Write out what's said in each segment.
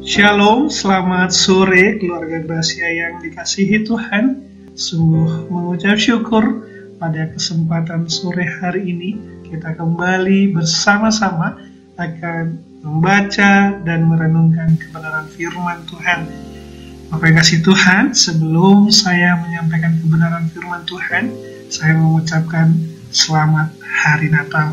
Shalom, selamat sore keluarga Gracia yang dikasihi Tuhan. Sungguh mengucap syukur pada kesempatan sore hari ini kita kembali bersama-sama akan membaca dan merenungkan kebenaran firman Tuhan. Bapak yang kasih Tuhan, sebelum saya menyampaikan kebenaran firman Tuhan, saya mengucapkan selamat hari Natal.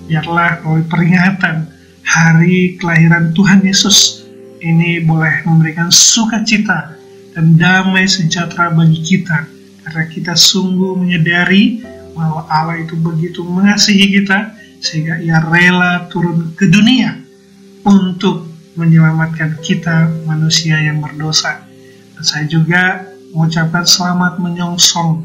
Biarlah melalui peringatan hari kelahiran Tuhan Yesus ini boleh memberikan sukacita dan damai sejahtera bagi kita, karena kita sungguh menyadari bahwa Allah itu begitu mengasihi kita sehingga Ia rela turun ke dunia untuk menyelamatkan kita manusia yang berdosa. Dan saya juga mengucapkan selamat menyongsong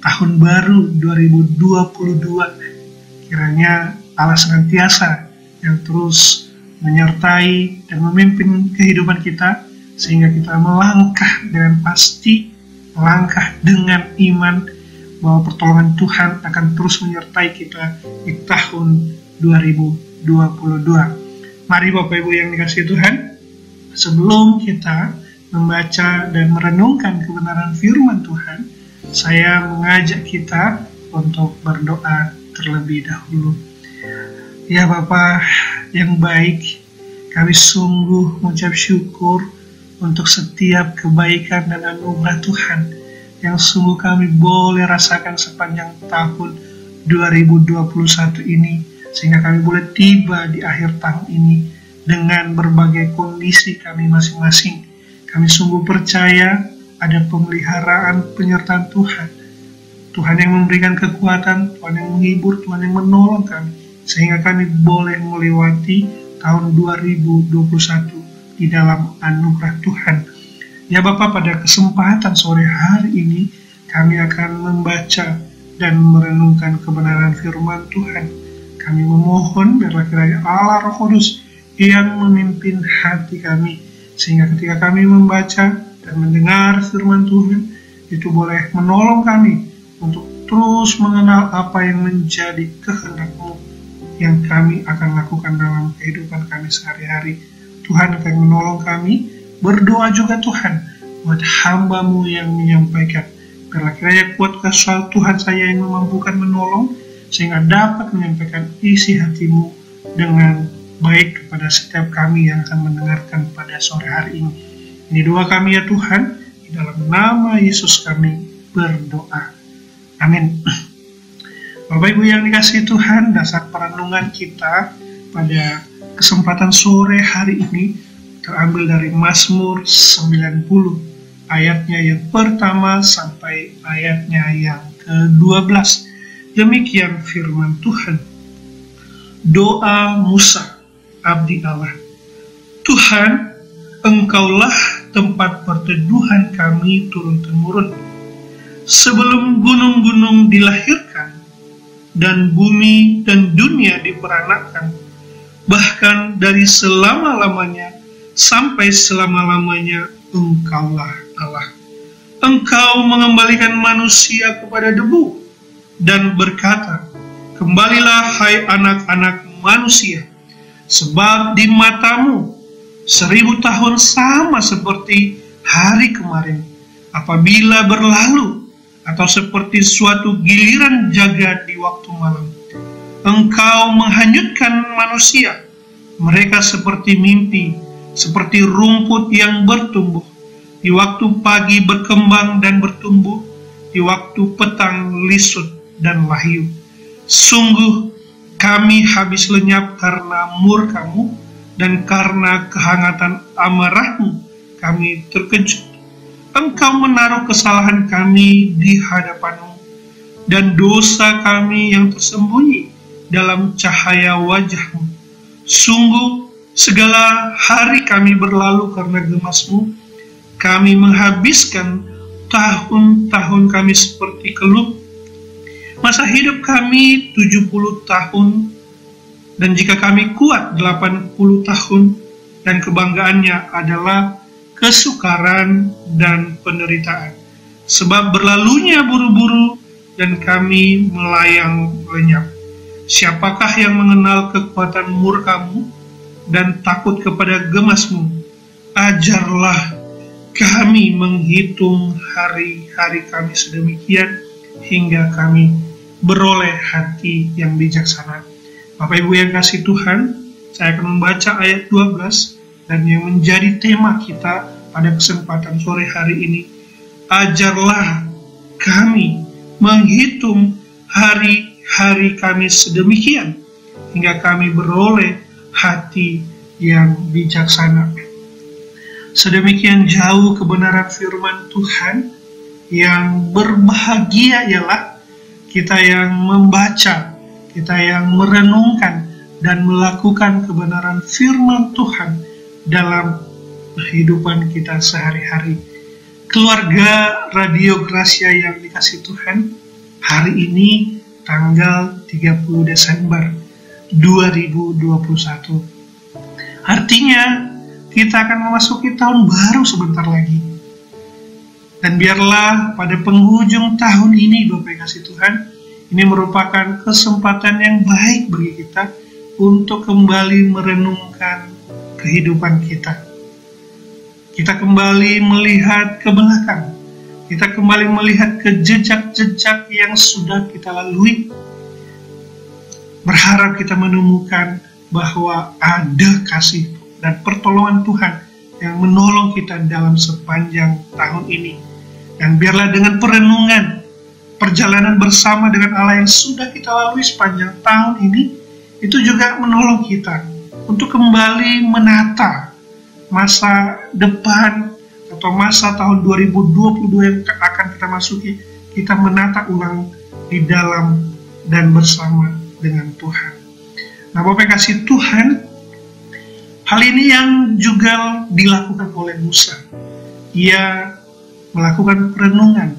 tahun baru 2022. Kiranya Allah senantiasa yang terus menyertai dan memimpin kehidupan kita, sehingga kita melangkah dengan pasti, melangkah dengan iman bahwa pertolongan Tuhan akan terus menyertai kita di tahun 2022. Mari Bapak Ibu yang dikasihi Tuhan, sebelum kita membaca dan merenungkan kebenaran firman Tuhan, saya mengajak kita untuk berdoa terlebih dahulu. Ya Bapa yang baik, kami sungguh mengucap syukur untuk setiap kebaikan dan anugerah Tuhan yang sungguh kami boleh rasakan sepanjang tahun 2021 ini, sehingga kami boleh tiba di akhir tahun ini dengan berbagai kondisi kami masing-masing. Kami sungguh percaya ada pemeliharaan penyertaan Tuhan, Tuhan yang memberikan kekuatan, Tuhan yang menghibur, Tuhan yang menolong kami, sehingga kami boleh melewati tahun 2021 di dalam anugerah Tuhan. Ya Bapak, pada kesempatan sore hari ini kami akan membaca dan merenungkan kebenaran firman Tuhan. Kami memohon biarlah kiranya Allah Roh Kudus yang memimpin hati kami, sehingga ketika kami membaca dan mendengar firman Tuhan itu boleh menolong kami untuk terus mengenal apa yang menjadi kehendak-Mu yang kami akan lakukan dalam kehidupan kami sehari-hari. Tuhan akan menolong kami. Berdoa juga Tuhan buat hamba-Mu yang menyampaikan. Biarlah kiranya kuat kuasa Tuhan saya yang memampukan menolong, sehingga dapat menyampaikan isi hati-Mu dengan baik kepada setiap kami yang akan mendengarkan pada sore hari ini. Ini doa kami ya Tuhan, di dalam nama Yesus kami berdoa. Amin. Bapak Ibu yang dikasihi Tuhan, dasar perenungan kita pada kesempatan sore hari ini terambil dari Mazmur 90, ayatnya yang pertama sampai ayatnya yang ke-12. Demikian firman Tuhan. Doa Musa, abdi Allah. Tuhan, Engkaulah tempat perteduhan kami turun-temurun. Sebelum gunung-gunung dilahirkan, dan bumi dan dunia diperanakkan, bahkan dari selama-lamanya sampai selama-lamanya Engkaulah Allah. Engkau mengembalikan manusia kepada debu dan berkata, kembalilah hai anak-anak manusia, sebab di matamu 1000 tahun sama seperti hari kemarin apabila berlalu, atau seperti suatu giliran jaga di waktu malam. Engkau menghanyutkan manusia, mereka seperti mimpi, seperti rumput yang bertumbuh, di waktu pagi berkembang dan bertumbuh, di waktu petang lisut dan layu. Sungguh kami habis lenyap karena murka-Mu, dan karena kehangatan amarah-Mu kami terkejut. Engkau menaruh kesalahan kami di hadapan-Mu, dan dosa kami yang tersembunyi dalam cahaya wajah-Mu. Sungguh segala hari kami berlalu karena gemas-Mu. Kami menghabiskan tahun-tahun kami seperti keluh. Masa hidup kami 70 tahun, dan jika kami kuat 80 tahun, dan kebanggaannya adalah kesukaran dan penderitaan, sebab berlalunya buru-buru dan kami melayang lenyap. Siapakah yang mengenal kekuatan murka-Mu dan takut kepada gemas-Mu? ajarlah kami menghitung hari-hari kami sedemikian hingga kami beroleh hati yang bijaksana. Bapak Ibu yang kasih Tuhan, saya akan membaca ayat 12 dan yang menjadi tema kita pada kesempatan sore hari ini. Ajarlah kami menghitung hari-hari kami sedemikian hingga kami beroleh hati yang bijaksana. Sedemikian jauh kebenaran firman Tuhan, yang berbahagia ialah kita yang membaca, kita yang merenungkan dan melakukan kebenaran firman Tuhan dalam kehidupan kita sehari-hari. Keluarga Radio Gracia yang dikasih Tuhan, hari ini tanggal 30 Desember 2021. Artinya kita akan memasuki tahun baru sebentar lagi. Dan biarlah pada penghujung tahun ini, Bapak yang kasih Tuhan, ini merupakan kesempatan yang baik bagi kita untuk kembali merenungkan kehidupan kita. Kita kembali melihat ke belakang. Kita kembali melihat ke jejak-jejak yang sudah kita lalui. Berharap kita menemukan bahwa ada kasih dan pertolongan Tuhan yang menolong kita dalam sepanjang tahun ini. Dan biarlah dengan perenungan, perjalanan bersama dengan Allah yang sudah kita lalui sepanjang tahun ini, itu juga menolong kita untuk kembali menata masa depan atau masa tahun 2022 yang akan kita masuki. Kita menata ulang di dalam dan bersama dengan Tuhan. Nah, Bapak kasih Tuhan, hal ini yang juga dilakukan oleh Musa. Ia melakukan perenungan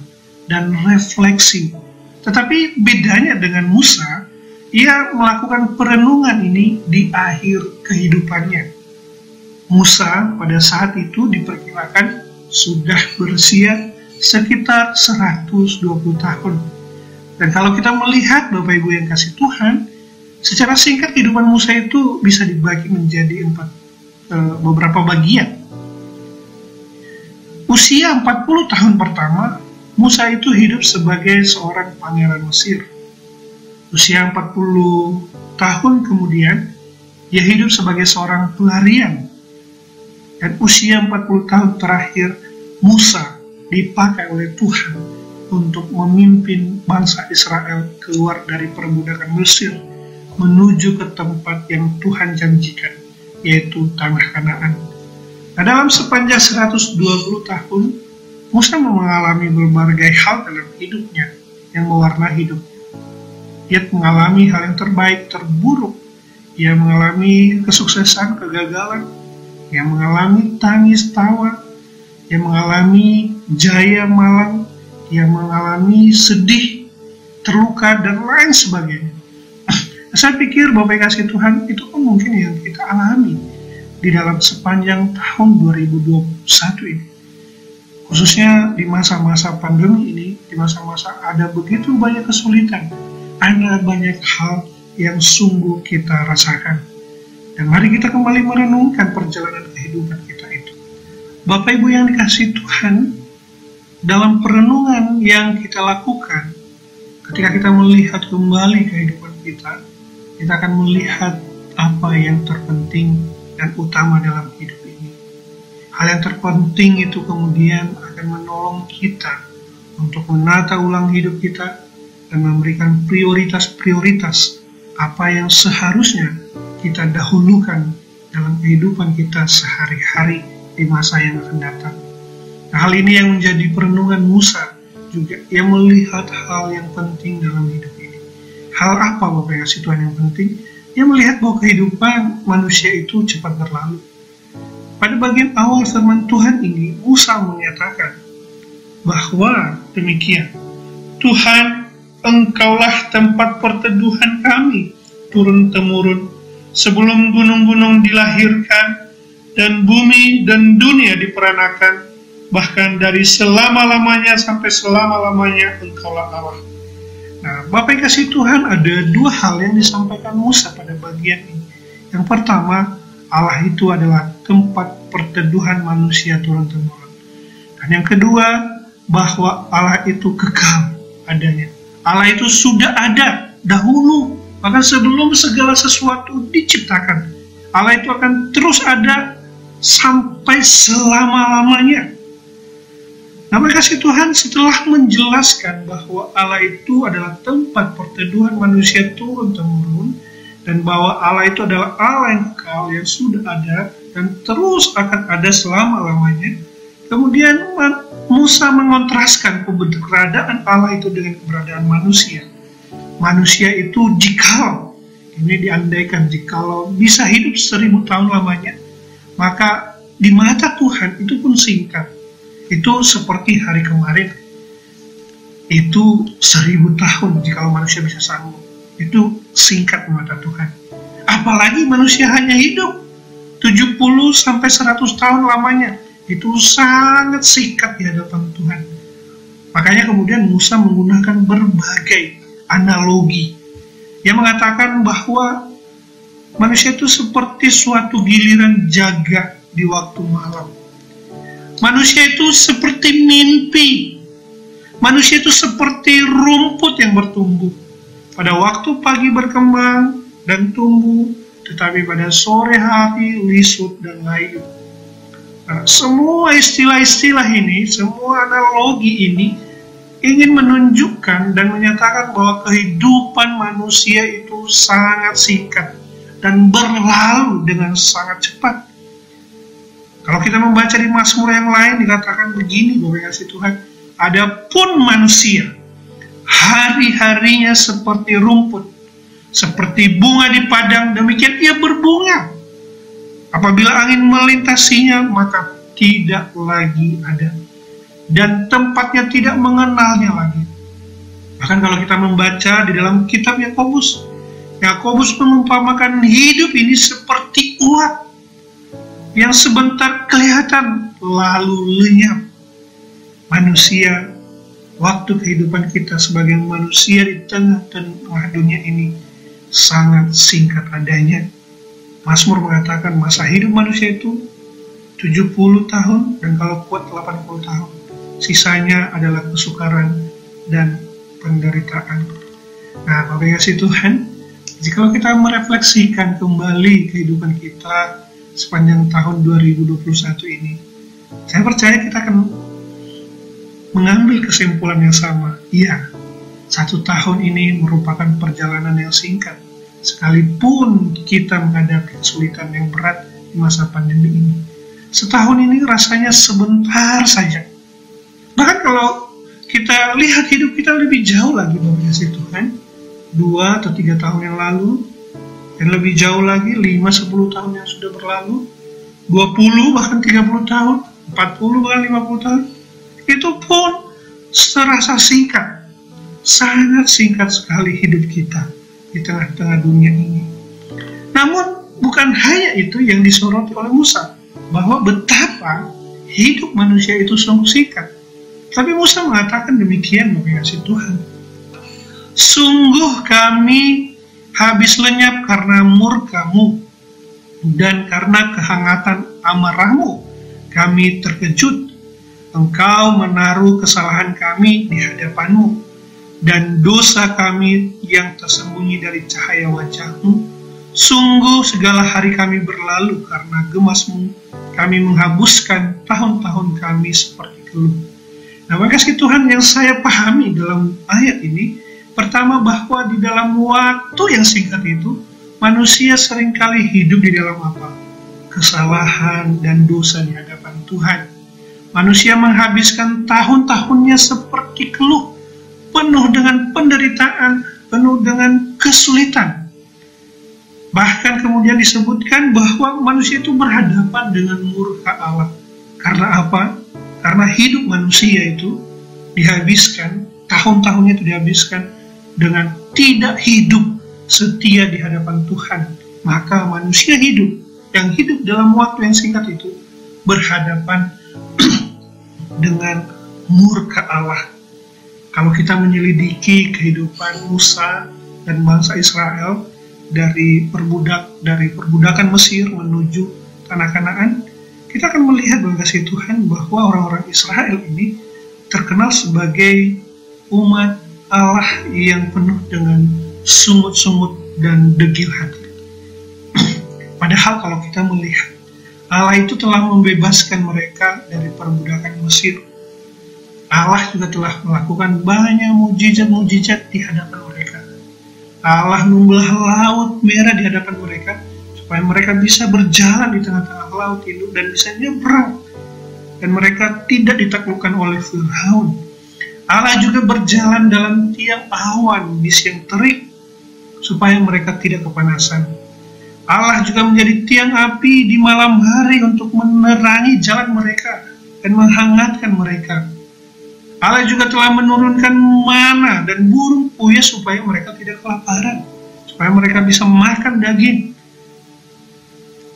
dan refleksi. Tetapi bedanya dengan Musa, ia melakukan perenungan ini di akhir kehidupannya. Musa pada saat itu diperkirakan sudah berusia sekitar 120 tahun. Dan kalau kita melihat Bapak Ibu yang kasih Tuhan, secara singkat kehidupan Musa itu bisa dibagi menjadi beberapa bagian. Usia 40 tahun pertama, Musa itu hidup sebagai seorang pangeran Mesir. Usia 40 tahun kemudian, dia hidup sebagai seorang pelarian. Dan usia 40 tahun terakhir, Musa dipakai oleh Tuhan untuk memimpin bangsa Israel keluar dari perbudakan Mesir menuju ke tempat yang Tuhan janjikan, yaitu tanah Kanaan. Nah, dalam sepanjang 120 tahun, Musa mengalami berbagai hal dalam hidupnya yang mewarnai hidupnya. Ia mengalami hal yang terbaik, terburuk. Ia mengalami kesuksesan, kegagalan. Ia mengalami tangis, tawa. Ia mengalami jaya, malang. Ia mengalami sedih, terluka, dan lain sebagainya. Saya pikir Bapak kasih Tuhan itu pun mungkin yang kita alami di dalam sepanjang tahun 2021 ini. Khususnya di masa-masa pandemi ini, di masa-masa ada begitu banyak kesulitan, ada banyak hal yang sungguh kita rasakan. Dan mari kita kembali merenungkan perjalanan kehidupan kita itu. Bapak Ibu yang dikasih Tuhan, dalam perenungan yang kita lakukan, ketika kita melihat kembali kehidupan kita akan melihat apa yang terpenting dan utama dalam hidup ini. Hal yang terpenting itu kemudian akan menolong kita untuk menata ulang hidup kita dan memberikan prioritas-prioritas apa yang seharusnya kita dahulukan dalam kehidupan kita sehari-hari di masa yang akan datang. Nah, hal ini yang menjadi perenungan Musa juga. Ia melihat hal yang penting dalam hidup ini. Hal apa Bapak kasih Tuhan yang penting? Ia melihat bahwa kehidupan manusia itu cepat berlalu. Pada bagian awal firman Tuhan ini, Musa menyatakan bahwa demikian, Tuhan, Engkaulah tempat perteduhan kami turun-temurun sebelum gunung-gunung dilahirkan dan bumi dan dunia diperanakan, bahkan dari selama-lamanya sampai selama-lamanya Engkaulah Allah. Nah, Bapak kasih Tuhan, ada dua hal yang disampaikan Musa pada bagian ini. Yang pertama, Allah itu adalah tempat perteduhan manusia turun-temurun. Dan yang kedua, bahwa Allah itu kekal adanya. Allah itu sudah ada dahulu, bahkan sebelum segala sesuatu diciptakan. Allah itu akan terus ada sampai selama-lamanya. Nah, kasih Tuhan setelah menjelaskan bahwa Allah itu adalah tempat perteduhan manusia turun-temurun, dan bahwa Allah itu adalah Allah yang kekal, yang sudah ada dan terus akan ada selama-lamanya. Kemudian Musa mengontraskan keberadaan Allah itu dengan keberadaan manusia. Manusia itu jikalau, ini diandaikan jikalau bisa hidup 1000 tahun lamanya, maka di mata Tuhan itu pun singkat. Itu seperti hari kemarin. Itu 1000 tahun jikalau manusia bisa sanggup. Itu singkat di mata Tuhan. Apalagi manusia hanya hidup 70 sampai 100 tahun lamanya. Itu sangat singkat di hadapan Tuhan. Makanya kemudian Musa menggunakan berbagai analogi yang mengatakan bahwa manusia itu seperti suatu giliran jaga di waktu malam. Manusia itu seperti mimpi. Manusia itu seperti rumput yang bertumbuh. Pada waktu pagi berkembang dan tumbuh, tetapi pada sore hari lisut dan layu. Nah, semua istilah-istilah ini, semua analogi ini ingin menunjukkan dan menyatakan bahwa kehidupan manusia itu sangat singkat dan berlalu dengan sangat cepat. Kalau kita membaca di Mazmur yang lain dikatakan begini, Bapak kasih Tuhan, adapun manusia hari-harinya seperti rumput, seperti bunga di padang, demikian ia berbunga. Apabila angin melintasinya, maka tidak lagi ada, dan tempatnya tidak mengenalnya lagi. Bahkan kalau kita membaca di dalam kitab Yakobus mengumpamakan hidup ini seperti uap yang sebentar kelihatan lalu lenyap. Manusia, waktu kehidupan kita sebagai manusia di tengah-tengah dunia ini sangat singkat adanya. Mazmur mengatakan masa hidup manusia itu 70 tahun dan kalau kuat 80 tahun. Sisanya adalah kesukaran dan penderitaan. Nah, Bapak kasih Tuhan, jika kita merefleksikan kembali kehidupan kita sepanjang tahun 2021 ini, saya percaya kita akan mengambil kesimpulan yang sama. Iya, 1 tahun ini merupakan perjalanan yang singkat, sekalipun kita menghadapi kesulitan yang berat di masa pandemi ini. Setahun ini rasanya sebentar saja. Bahkan kalau kita lihat hidup kita lebih jauh lagi, Bapak kasih Tuhan, 2 atau 3 tahun yang lalu, dan lebih jauh lagi 5-10 tahun yang sudah berlalu, 20 bahkan 30 tahun, 40 bahkan 50 tahun, itu pun serasa singkat, sangat singkat sekali hidup kita di tengah-tengah dunia ini. Namun bukan hanya itu yang disoroti oleh Musa, bahwa betapa hidup manusia itu sungguh singkat. Tapi Musa mengatakan demikian, Bapak kasih Tuhan, sungguh kami habis lenyap karena murka-Mu, dan karena kehangatan amarah-Mu kami terkejut. Engkau menaruh kesalahan kami di hadapan-Mu, dan dosa kami yang tersembunyi dari cahaya wajah-Mu. Sungguh segala hari kami berlalu karena gemas-Mu, kami menghabiskan tahun-tahun kami seperti keluh. Nah, kasih Tuhan yang saya pahami dalam ayat ini, pertama bahwa di dalam waktu yang singkat itu, manusia seringkali hidup di dalam apa? Kesalahan dan dosa di hadapan Tuhan. Manusia menghabiskan tahun-tahunnya seperti keluh, penuh dengan penderitaan, penuh dengan kesulitan. Bahkan kemudian disebutkan bahwa manusia itu berhadapan dengan murka Allah. Karena apa? Karena hidup manusia itu dihabiskan, tahun-tahunnya itu dihabiskan dengan tidak hidup setia di hadapan Tuhan. Maka manusia hidup, yang hidup dalam waktu yang singkat itu, berhadapan dengan murka Allah. Kalau kita menyelidiki kehidupan Musa dan bangsa Israel, dari perbudakan Mesir menuju tanah Kanaan, kita akan melihat dengan kasih Tuhan bahwa orang-orang Israel ini terkenal sebagai umat Allah yang penuh dengan sungut-sungut dan degil hati. Padahal kalau kita melihat, Allah itu telah membebaskan mereka dari perbudakan Mesir. Allah juga telah melakukan banyak mujizat-mujizat di hadapan mereka. Allah membelah laut merah di hadapan mereka, supaya mereka bisa berjalan di tengah-tengah laut itu dan bisa nyebrang. Dan mereka tidak ditaklukkan oleh Firaun. Allah juga berjalan dalam tiang awan di siang terik, supaya mereka tidak kepanasan. Allah juga menjadi tiang api di malam hari untuk menerangi jalan mereka dan menghangatkan mereka. Allah juga telah menurunkan mana dan burung puyuh supaya mereka tidak kelaparan, supaya mereka bisa makan daging.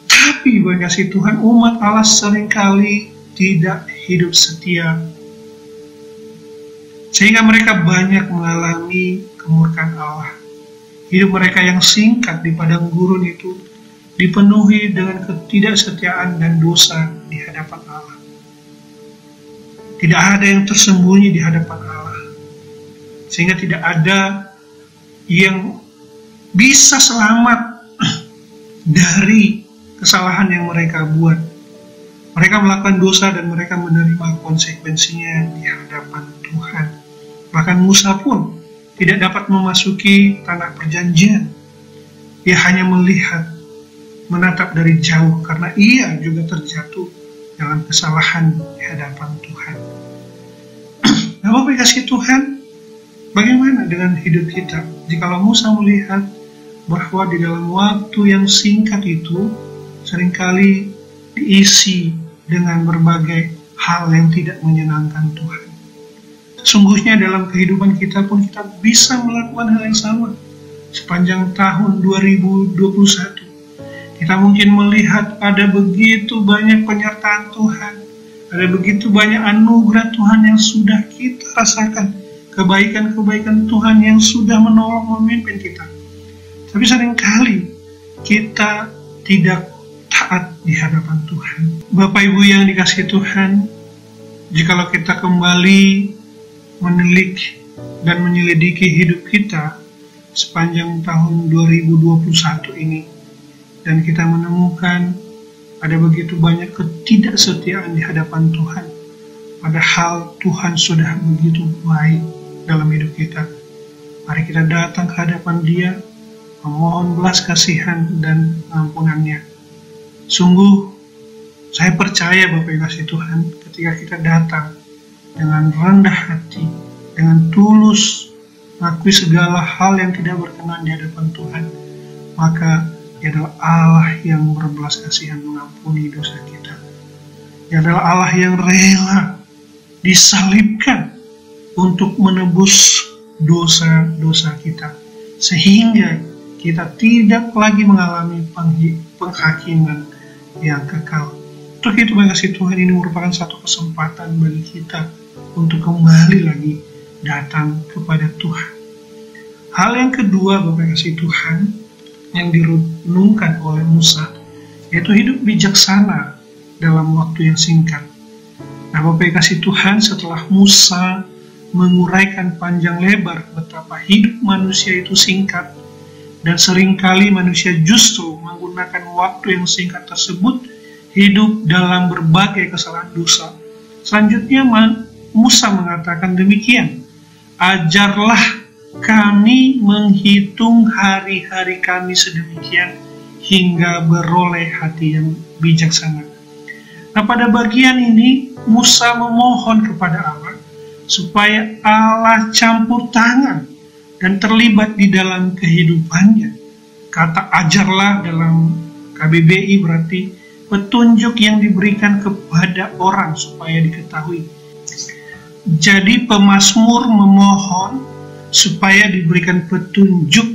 Tapi bagi kasih Tuhan, umat Allah seringkali tidak hidup setia, sehingga mereka banyak mengalami kemurkaan Allah. Hidup mereka yang singkat di padang gurun itu dipenuhi dengan ketidaksetiaan dan dosa di hadapan Allah. Tidak ada yang tersembunyi di hadapan Allah, sehingga tidak ada yang bisa selamat dari kesalahan yang mereka buat. Mereka melakukan dosa dan mereka menerima konsekuensinya di hadapan Tuhan. Bahkan Musa pun tidak dapat memasuki tanah perjanjian. Ia hanya melihat, menatap dari jauh, karena ia juga terjatuh dalam kesalahan di hadapan Tuhan. Nah, Bapak kasih Tuhan, bagaimana dengan hidup kita? Jikalau Musa melihat bahwa di dalam waktu yang singkat itu seringkali diisi dengan berbagai hal yang tidak menyenangkan Tuhan. Sesungguhnya dalam kehidupan kita pun kita bisa melakukan hal yang sama. Sepanjang tahun 2021, kita mungkin melihat ada begitu banyak penyertaan Tuhan, ada begitu banyak anugerah Tuhan yang sudah kita rasakan, kebaikan-kebaikan Tuhan yang sudah menolong memimpin kita. Tapi seringkali kita tidak taat di hadapan Tuhan. Bapak Ibu yang dikasihi Tuhan, jikalau kita kembali menilik dan menyelidiki hidup kita sepanjang tahun 2021 ini, dan kita menemukan ada begitu banyak ketidaksetiaan di hadapan Tuhan, padahal Tuhan sudah begitu baik dalam hidup kita. Mari kita datang ke hadapan Dia, memohon belas kasihan dan ampunannya. Sungguh, saya percaya Bapak yang kasih Tuhan, ketika kita datang dengan rendah hati, dengan tulus, mengakui segala hal yang tidak berkenan di hadapan Tuhan, maka Dia adalah Allah yang berbelas kasihan mengampuni dosa kita. Dia adalah Allah yang rela disalibkan untuk menebus dosa-dosa kita, sehingga kita tidak lagi mengalami penghakiman yang kekal. Untuk itu, Bapak kasih Tuhan, ini merupakan satu kesempatan bagi kita untuk kembali lagi datang kepada Tuhan. Hal yang kedua, Bapak kasih Tuhan, yang direnungkan oleh Musa, yaitu hidup bijaksana dalam waktu yang singkat. Nah, Bapak kasih Tuhan, setelah Musa menguraikan panjang lebar betapa hidup manusia itu singkat, dan seringkali manusia justru menggunakan waktu yang singkat tersebut hidup dalam berbagai kesalahan dosa. Selanjutnya Musa mengatakan demikian, ajarlah kami menghitung hari-hari kami sedemikian hingga beroleh hati yang bijaksana. Nah, pada bagian ini Musa memohon kepada Allah supaya Allah campur tangan dan terlibat di dalam kehidupannya. Kata ajarlah dalam KBBI berarti petunjuk yang diberikan kepada orang supaya diketahui. Jadi pemazmur memohon supaya diberikan petunjuk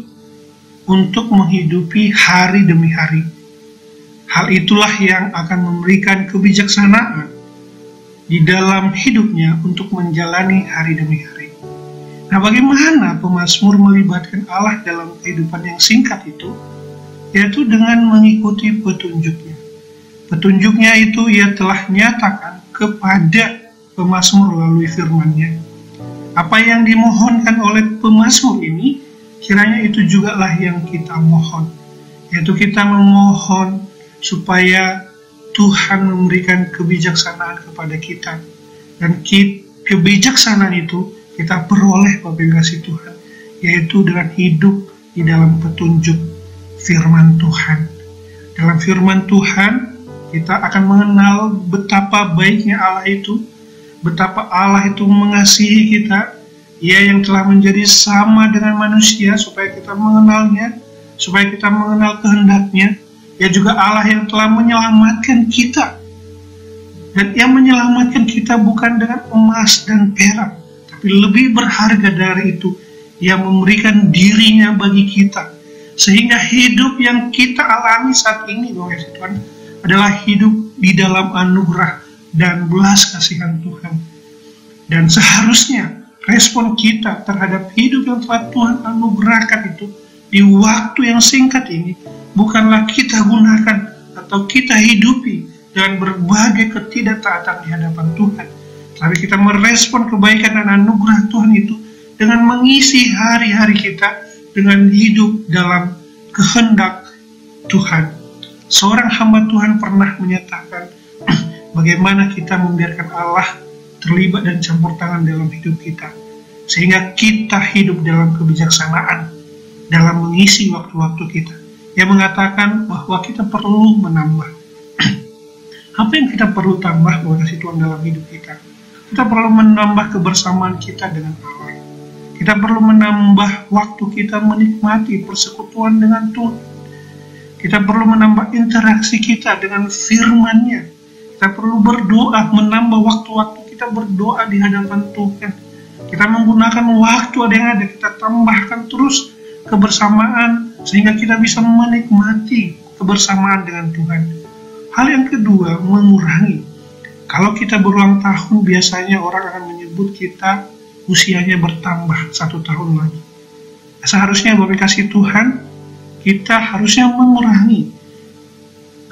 untuk menghidupi hari demi hari. Hal itulah yang akan memberikan kebijaksanaan di dalam hidupnya untuk menjalani hari demi hari. Nah, bagaimana pemazmur melibatkan Allah dalam kehidupan yang singkat itu? Yaitu dengan mengikuti petunjuknya. Petunjuknya itu ia telah nyatakan kepada pemazmur melalui firman-Nya. Apa yang dimohonkan oleh pemazmur ini, kiranya itu juga lah yang kita mohon. Yaitu kita memohon supaya Tuhan memberikan kebijaksanaan kepada kita. Dan kebijaksanaan itu kita peroleh Bapak Ibu kasih Tuhan, yaitu dengan hidup di dalam petunjuk firman Tuhan. Dalam firman Tuhan, kita akan mengenal betapa baiknya Allah itu, betapa Allah itu mengasihi kita, Ia yang telah menjadi sama dengan manusia supaya kita mengenalnya, supaya kita mengenal kehendaknya. Ia juga Allah yang telah menyelamatkan kita. Dan Ia menyelamatkan kita bukan dengan emas dan perak, tapi lebih berharga dari itu, Ia memberikan dirinya bagi kita. Sehingga hidup yang kita alami saat ini, Tuhan, adalah hidup di dalam anugerah dan belas kasihan Tuhan. Dan seharusnya respon kita terhadap hidup yang telah Tuhan anugerahkan itu di waktu yang singkat ini, bukanlah kita gunakan atau kita hidupi dengan berbagai ketidaktaatan di hadapan Tuhan. Tapi kita merespon kebaikan dan anugerah Tuhan itu dengan mengisi hari-hari kita dengan hidup dalam kehendak Tuhan. Seorang hamba Tuhan pernah menyatakan bagaimana kita membiarkan Allah terlibat dan campur tangan dalam hidup kita, sehingga kita hidup dalam kebijaksanaan dalam mengisi waktu-waktu kita. Ia mengatakan bahwa kita perlu menambah. Apa yang kita perlu tambah kasih Tuhan dalam hidup kita? Kita perlu menambah kebersamaan kita dengan Allah. Kita perlu menambah waktu kita menikmati persekutuan dengan Tuhan. Kita perlu menambah interaksi kita dengan firman-Nya. Kita perlu berdoa, menambah waktu-waktu kita berdoa di hadapan Tuhan. Kita menggunakan waktu yang ada, kita tambahkan terus kebersamaan sehingga kita bisa menikmati kebersamaan dengan Tuhan. Hal yang kedua, mengurangi. Kalau kita berulang tahun, biasanya orang akan menyebut kita usianya bertambah 1 tahun lagi. Seharusnya Bapak kasih Tuhan, kita harusnya mengurangi.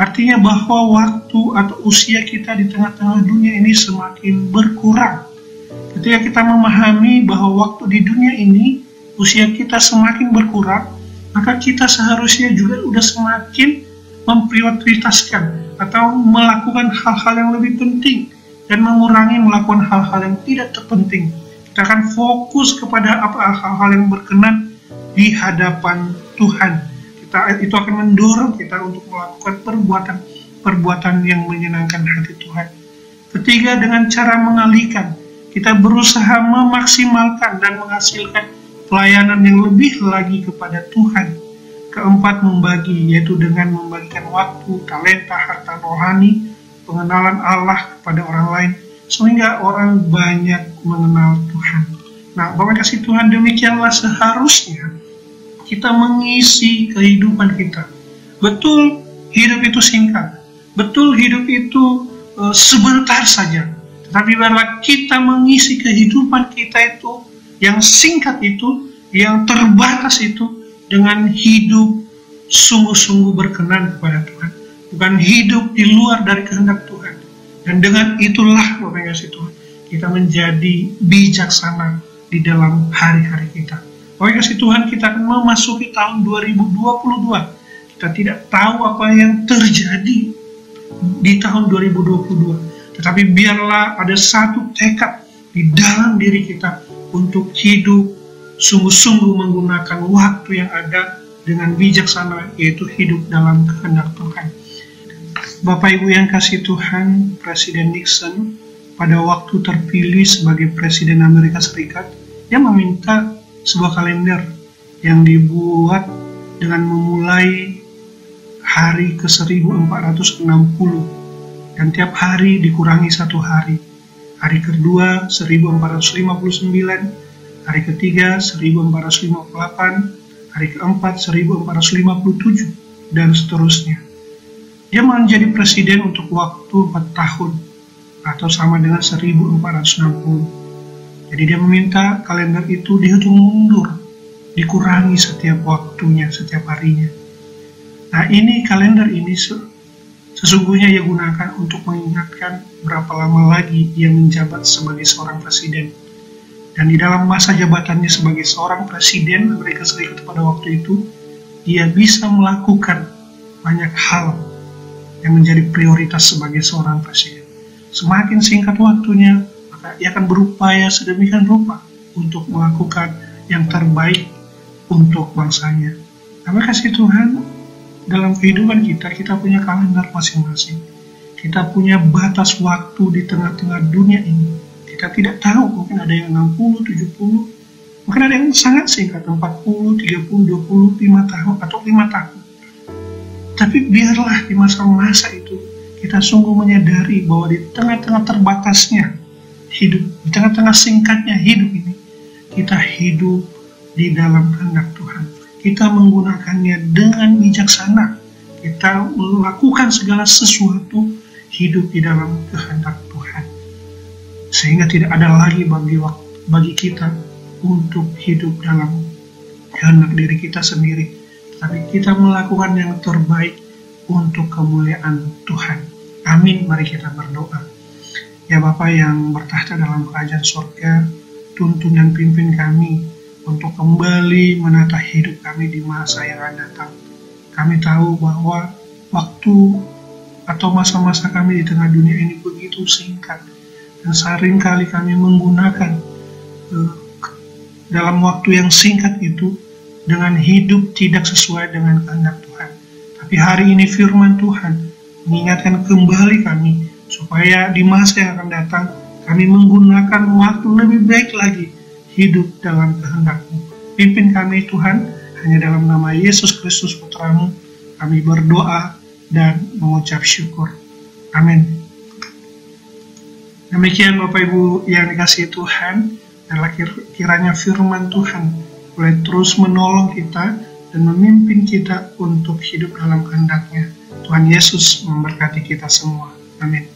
Artinya bahwa waktu atau usia kita di tengah-tengah dunia ini semakin berkurang. Ketika kita memahami bahwa waktu di dunia ini, usia kita semakin berkurang, maka kita seharusnya juga sudah semakin memprioritaskan atau melakukan hal-hal yang lebih penting dan mengurangi melakukan hal-hal yang tidak terpenting. Kita akan fokus kepada hal-hal yang berkenan di hadapan Tuhan. Itu akan mendorong kita untuk melakukan perbuatan yang menyenangkan hati Tuhan. Ketiga, dengan cara mengalihkan, kita berusaha memaksimalkan dan menghasilkan pelayanan yang lebih lagi kepada Tuhan. Keempat, membagi, yaitu dengan membagikan waktu, talenta, harta rohani, pengenalan Allah kepada orang lain, sehingga orang banyak mengenal Tuhan. Nah, Bapak kasih Tuhan, demikianlah seharusnya kita mengisi kehidupan kita. Betul, hidup itu singkat. Betul, hidup itu sebentar saja. Tetapi biarlah kita mengisi kehidupan kita itu, yang singkat itu, yang terbatas itu, dengan hidup sungguh-sungguh berkenan kepada Tuhan. Bukan hidup di luar dari kehendak Tuhan. Dan dengan itulah Bapak kasih Tuhan, kita menjadi bijaksana di dalam hari-hari kita. Bapak kasih Tuhan, kita akan memasuki tahun 2022. Kita tidak tahu apa yang terjadi di tahun 2022. Tetapi biarlah ada satu tekad di dalam diri kita untuk hidup sungguh-sungguh menggunakan waktu yang ada dengan bijaksana, yaitu hidup dalam kehendak Tuhan. Bapak Ibu yang kasih Tuhan, Presiden Nixon pada waktu terpilih sebagai Presiden Amerika Serikat, dia meminta sebuah kalender yang dibuat dengan memulai hari ke-1460 dan tiap hari dikurangi 1 hari. Hari kedua 1459, hari ketiga 1458, hari keempat 1457, dan seterusnya. Dia menjadi presiden untuk waktu 4 tahun, atau sama dengan 1460. Jadi dia meminta kalender itu dihitung mundur, dikurangi setiap waktunya, setiap harinya. Nah, ini kalender ini sesungguhnya ia gunakan untuk mengingatkan berapa lama lagi ia menjabat sebagai seorang presiden. Dan di dalam masa jabatannya sebagai seorang presiden Amerika Serikat pada waktu itu, ia bisa melakukan banyak hal yang menjadi prioritas sebagai seorang presiden. Semakin singkat waktunya, maka ia akan berupaya sedemikian rupa untuk melakukan yang terbaik untuk bangsanya. Tapi kasih Tuhan, dalam kehidupan kita punya kalender masing-masing. Kita punya batas waktu di tengah-tengah dunia ini. Kita tidak tahu, mungkin ada yang 60, 70, mungkin ada yang sangat singkat, 40, 30, 20, 5 tahun, atau 5 tahun. Tapi biarlah di masa-masa itu, kita sungguh menyadari bahwa di tengah-tengah terbatasnya hidup, di tengah-tengah singkatnya hidup ini, kita hidup di dalam kehendak Tuhan. Kita menggunakannya dengan bijaksana. Kita melakukan segala sesuatu hidup di dalam kehendak Tuhan. Sehingga tidak ada lagi bagi kita untuk hidup dalam kehendak diri kita sendiri. Tapi kita melakukan yang terbaik untuk kemuliaan Tuhan. Amin, mari kita berdoa. Ya Bapa yang bertahta dalam kerajaan surga, tuntun dan pimpin kami untuk kembali menata hidup kami di masa yang akan datang. Kami tahu bahwa waktu atau masa-masa kami di tengah dunia ini begitu singkat, dan seringkali kami menggunakan dalam waktu yang singkat itu dengan hidup tidak sesuai dengan kehendak Tuhan. Tapi hari ini firman Tuhan mengingatkan kembali kami supaya di masa yang akan datang kami menggunakan waktu lebih baik lagi hidup dalam kehendak-Mu. Pimpin kami Tuhan, hanya dalam nama Yesus Kristus Putra-Mu kami berdoa dan mengucap syukur. Amin. Demikian Bapak Ibu yang dikasihi Tuhan, dan kiranya firman Tuhan boleh terus menolong kita dan memimpin kita untuk hidup dalam kehendak-Nya. Tuhan Yesus memberkati kita semua. Amin.